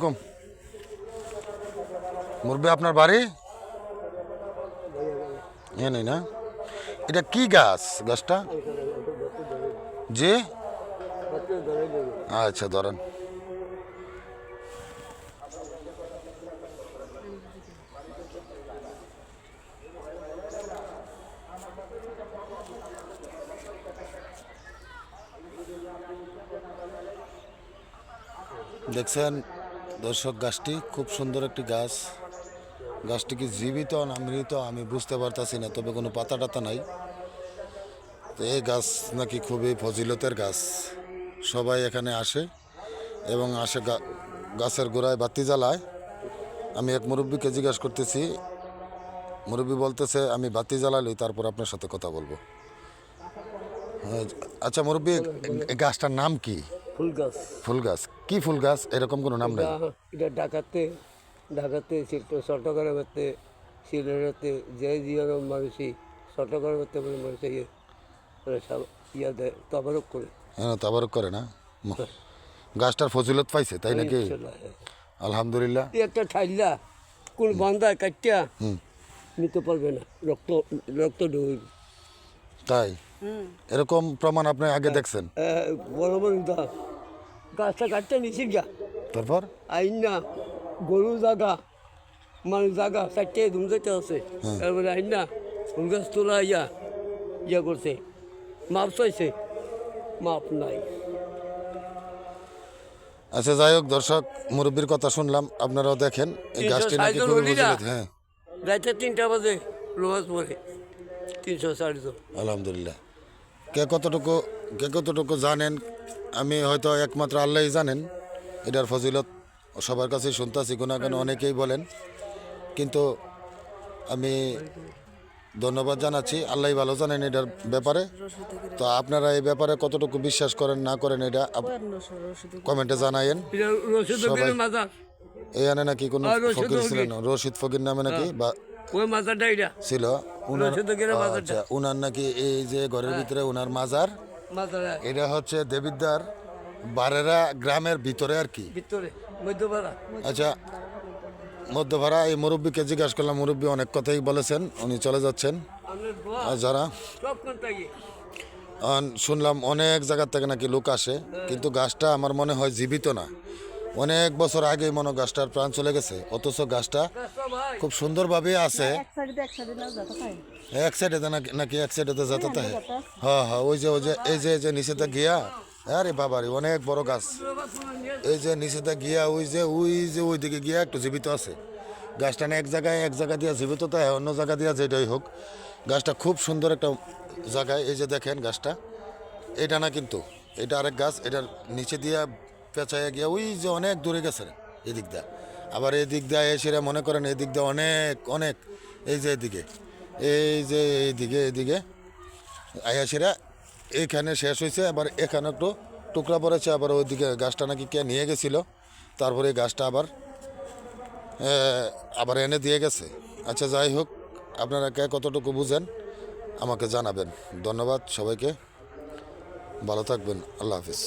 কম মুরব্বী আপনার বাড়ি এ নেই না? এটা কি গাছ? গাছটা যে আচ্ছা ধরেন। দেখছেন দর্শক, গাছটি খুব সুন্দর একটি গাছ। গাছটি কি জীবিত না মৃত আমি বুঝতে পারতাছি না, তবে কোনো পাতা টাতা নাই। তো এই গাছ নাকি খুবই ফজিলতের গাছ। সবাই এখানে আসে এবং গাছের গোড়ায় বাতি জ্বালায়। আমি এক মুরব্বীকে জিজ্ঞাসা করতেছি, মুরব্বী বলতেছে আমি বাতি জ্বালালেই তারপর আপনার সাথে কথা বলবো। আচ্ছা মুরব্বী, এই গাছটার নাম কি? ফুল গাছ। ফুল গাছ? কি ফুল গাছ? এরকম কোনো নাম নেই? এটা ঢাকাতে চট্টগ্রাম করতে সিলেটে যে জিয়ার মানুষই চট্টগ্রাম করতে বলে মানুষ ইয়া দেয়, তবারক করে। হ্যাঁ তবারক করে না? গাছটার ফজিলত পাইছে তাই নাকি? আলহামদুলিল্লাহ। একটা ঠাইলা কোন বান্ধায় কাটিয়া নিতে পারবে না, রক্ত রক্ত ঢুকবে। তাই? এরকম প্রমাণ আপনি আগে দেখছেন? বড় বড় গাছটা কাটতে নিছিল গা, তারপর আইন না গরু জাগা মানুষ জাগা চারটে ধুম যেতে আছে, তারপরে আইন না ফুল গাছ তোলা ইয়া করছে, মাপ চাইছে, মাপ নাই। আচ্ছা যাই হোক দর্শক, মুরব্বীর কথা শুনলাম, আপনারাও দেখেন এই গাছটি নাকি খুবই ফজিলত। হ্যাঁ রাতে 3টা বাজে নামাজ পড়ে 300-400 জন। আলহামদুলিল্লাহ। কে কতটুকু জানেন আমি হয়তো একমাত্র আল্লাহই জানেন। এটার ফজিলত সবার কাছেই শুনতেছি, কেন অনেকেই বলেন, কিন্তু আমি ধন্যবাদ জানাচ্ছি, আল্লাহ ভালো জানেন এটার ব্যাপারে। তো আপনারা এই ব্যাপারে কতটুকু বিশ্বাস করেন না করেন এটা কমেন্টে জানাইন সবাই। এখানে নাকি কোনো ফকির ছিলেন, রশিদ ফকির নামে নাকি বা ছিল আচ্ছা, উনার নাকি এই যে ঘরের ভিতরে উনার মাজার, এটা হচ্ছে দেবিদ্বার বারেরা গ্রামের ভিতরে আর কি। আচ্ছা মধ্যভাড়া। এই মুরব্বীকে জিজ্ঞাসা করলাম, মুরব্বী অনেক কথাই বলেছেন, উনি চলে যাচ্ছেন। আর যারা শুনলাম অনেক জায়গার থেকে নাকি লোক আসে, কিন্তু গাছটা আমার মনে হয় জীবিত না। অনেক বছর আগেই মনে গাছটার প্রাণ চলে গেছে, অথচ গাছটা খুব সুন্দরভাবে আছে। এক সাইডে নাকি এক সাইডে যাতে তাই। হ্যাঁ হ্যাঁ, ওই যে এই যে নিচেতে গিয়া, আরে বাবারে অনেক বড় গাছ। এই যে নিচেতে গিয়া ওই দিকে গিয়া একটু জীবিত আছে। গাছটা না এক জায়গা দিয়া জীবিত, তাই অন্য জায়গা দিয়া যেটাই হোক, গাছটা খুব সুন্দর একটা জায়গায়। এই যে দেখেন গাছটা, এটা না কিন্তু এটা আরেক গাছ, এটার নিচে দিয়া পেঁচাইয়া গিয়া ওই যে অনেক দূরে গেছে এদিক দা। আবার এদিক দা এসে মনে করেন এদিক দা অনেক এই যে এইদিকে আয়াসিরা এইখানে শেষ হয়েছে, আবার এখানে একটু টুকরা পড়েছে, আবার ওইদিকে গাছটা নাকি কে নিয়ে গেছিল, তারপরে গাছটা আবার এনে দিয়ে গেছে। আচ্ছা যাই হোক, আপনারা কে কতটুকু বুঝেন আমাকে জানাবেন। ধন্যবাদ সবাইকে, ভালো থাকবেন, আল্লাহ হাফিজ।